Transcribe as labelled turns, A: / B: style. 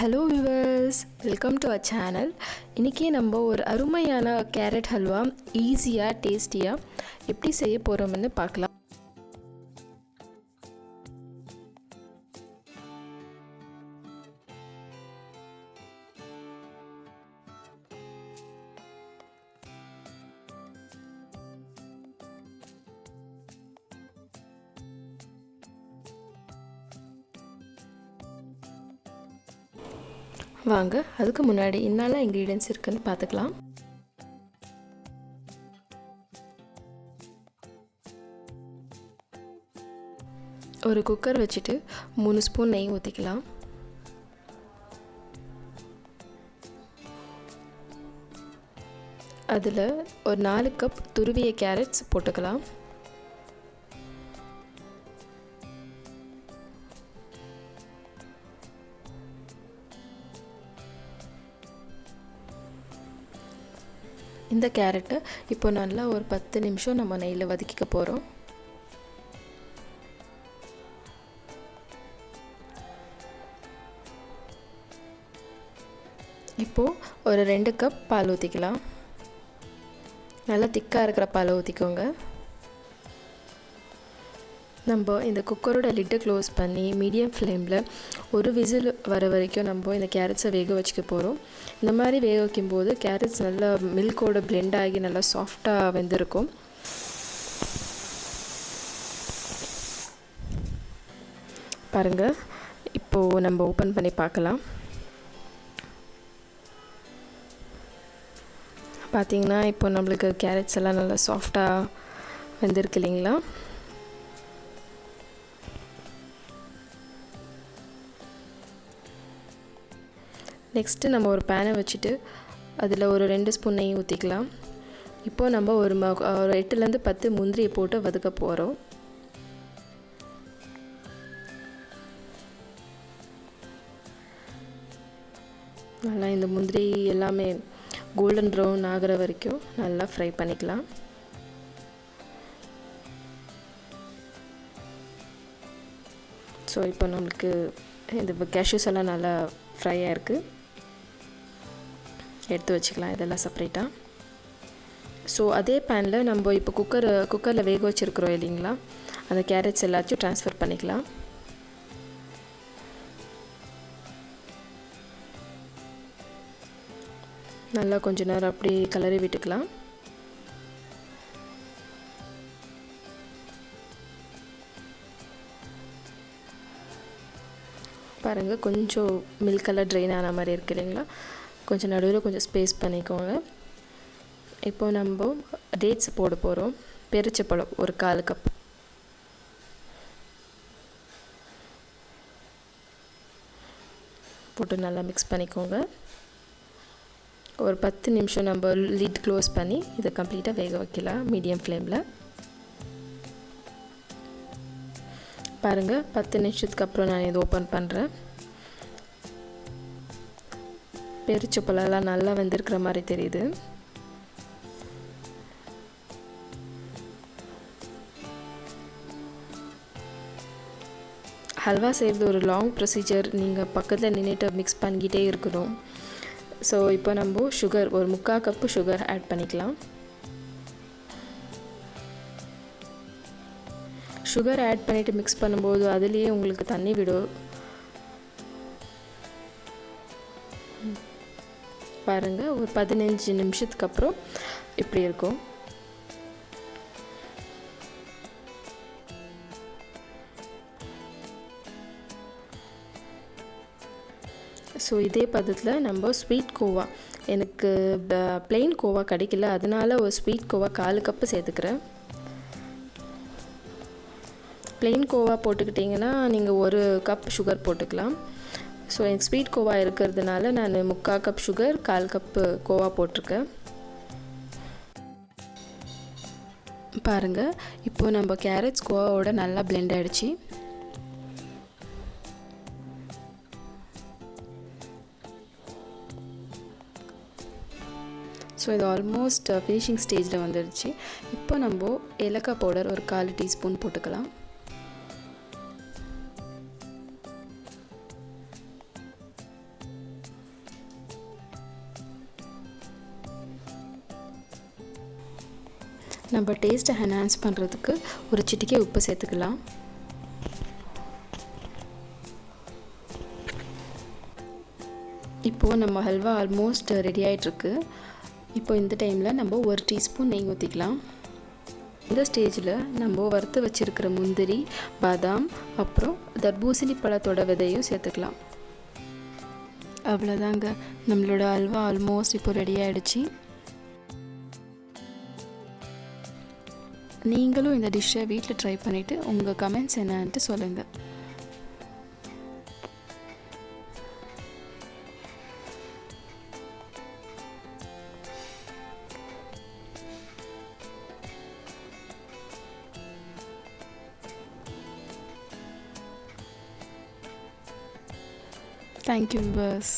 A: Hello viewers, welcome to our channel. இன்றைக்கி நம்ம ஒரு அருமையான கேரட் ஹல்வா ஈஸியாக டேஸ்டியாக எப்படி செய்ய போகிறோம்னு பார்க்கலாம். வாங்க, அதுக்கு முன்னாடி என்னெல்லாம் இன்க்ரீடியன்ட்ஸ் இருக்குன்னு பார்த்துக்கலாம். ஒரு குக்கர் வச்சுட்டு 3 ஸ்பூன் நெய் ஊற்றிக்கலாம். அதில் ஒரு 4 கப் துருவிய கேரட்ஸ் போட்டுக்கலாம். இந்த கேரட்டை இப்போ நல்லா ஒரு 10 நிமிஷம் நம்ம நெய்யில் வதக்கிக்க போகிறோம். இப்போது ஒரு 2 கப் பால் ஊற்றிக்கலாம். நல்லா திக்காக இருக்கிற பால் ஊற்றிக்கோங்க. நம்ம இந்த குக்கரோட லிட்டை க்ளோஸ் பண்ணி மீடியம் ஃப்ளேமில் ஒரு விசில் வர வரைக்கும் நம்ம இந்த கேரட்ஸை வேக வச்சுக்க போகிறோம். இந்த மாதிரி வேக வைக்கும்போது கேரட்ஸ் நல்லா மில்கோட பிளெண்ட் ஆகி நல்லா சாஃப்டாக வெந்திருக்கும். பாருங்கள், இப்போது நம்ம ஓப்பன் பண்ணி பார்க்கலாம். பார்த்திங்கன்னா இப்போ நம்மளுக்கு கேரட்ஸ் எல்லாம் நல்லா சாஃப்டாக வெந்திருக்கு இல்லைங்களா? நெக்ஸ்ட்டு நம்ம ஒரு பேனை வச்சுட்டு அதில் ஒரு 2 ஸ்பூன் நெய் ஊற்றிக்கலாம். இப்போது நம்ம ஒரு 8லேருந்து 10 முந்திரியை போட்டு வதக்க போகிறோம். நல்லா இந்த முந்திரி எல்லாமே கோல்டன் ப்ரௌன் ஆகிற வரைக்கும் நல்லா ஃப்ரை பண்ணிக்கலாம். ஸோ இப்போ நம்மளுக்கு இந்த கேஷ்யூஸ் எல்லாம் நல்லா ஃப்ரையாக இருக்குது. எடுத்து வச்சுக்கலாம் இதெல்லாம் செப்பரேட்டாக. ஸோ அதே பேனில் நம்ம இப்போ குக்கரில் வேக வச்சுருக்குறோம் இல்லைங்களா, அந்த கேரட்ஸ் எல்லாத்தையும் ட்ரான்ஸ்ஃபர் பண்ணிக்கலாம். நல்லா கொஞ்ச நேரம் அப்படி கிளறி விட்டுக்கலாம். பாருங்கள், கொஞ்சம் மில்கெல்லாம் ட்ரெயின் ஆன மாதிரி இருக்கு இல்லைங்களா? கொஞ்சம் நடுவில் கொஞ்சம் ஸ்பேஸ் பண்ணிக்கோங்க. இப்போது நம்ம டேட்ஸ் போட போகிறோம். பேரிச்சப்பழம் ஒரு 1/4 கப். போட்டு நல்லா மிக்ஸ் பண்ணிக்கோங்க. ஒரு 10 நிமிஷம் நம்ம லிட் க்ளோஸ் பண்ணி இதை கம்ப்ளீட்டாக வேக வைக்கலாம் மீடியம் ஃப்ளேமில். பாருங்கள், 10 நிமிஷத்துக்கு அப்புறம் நான் இதை ஓப்பன் பண்ணுறேன். பேரிச்சப்பழம்லாம் நல்லா வெந்திருக்கிற மாதிரி தெரியுது. ஹல்வா செய்கிறது ஒரு லாங் ப்ரொசீஜர். நீங்கள் பக்கத்தில் நின்றுட்டு மிக்ஸ் பண்ணிக்கிட்டே இருக்கணும். ஸோ இப்போ நம்ம சுகர் ஒரு 3/4 கப்பு சுகர் ஆட் பண்ணிக்கலாம். சுகர் ஆட் பண்ணிவிட்டு மிக்ஸ் பண்ணும்போது அதுலேயே உங்களுக்கு தண்ணி விடும். பாருங்கள், ஒரு 15 நிமிஷத்துக்கு அப்புறம் இப்படி இருக்கும். ஸோ இதே பதத்தில் நம்ம ஸ்வீட் கோவா, எனக்கு ப்ளெயின் கோவா கிடைக்கல, அதனால ஒரு ஸ்வீட் கோவா 1/4 கப்பு சேர்த்துக்கிறேன். ப்ளெயின் கோவா போட்டுக்கிட்டிங்கன்னா நீங்கள் 1 கப் சுகர் போட்டுக்கலாம். ஸோ எனக்கு ஸ்வீட் கோவா இருக்கிறதுனால நான் 3/4 கப் சுகர் 1/4 கப்பு கோவா போட்டிருக்கேன். பாருங்கள், இப்போது நம்ம கேரட்ஸ் கோவாவோட நல்லா பிளெண்ட் ஆகிடுச்சு. ஸோ இது ஆல்மோஸ்ட் ஃபினிஷிங் ஸ்டேஜில் வந்துடுச்சு. இப்போ நம்ம ஏலக்காய் பவுடர் ஒரு 1/4 டீஸ்பூன் போட்டுக்கலாம். நம்ம டேஸ்ட்டை என்ஹான்ஸ் பண்ணுறதுக்கு ஒரு சிட்டிகை உப்பு சேர்த்துக்கலாம். இப்போது நம்ம ஹல்வா ஆல்மோஸ்ட் ரெடி ஆகிட்டுருக்கு. இப்போ இந்த டைமில் நம்ம 1 டீஸ்பூன் நெய் ஊற்றிக்கலாம். இந்த ஸ்டேஜில் நம்ம வறுத்து வச்சுருக்கிற முந்திரி, பாதாம், அப்புறம் தர்பூசணி பழத்தோட விதையும் சேர்த்துக்கலாம். அவ்வளோதாங்க, நம்மளோட அல்வா ஆல்மோஸ்ட் இப்போ ரெடி ஆகிடுச்சு. நீங்களும் இந்த டிஷ்ஷை வீட்டில் ட்ரை பண்ணிவிட்டு உங்கள் கமெண்ட்ஸ் என்னன்ட்டு சொல்லுங்கள். Thank you, viewers.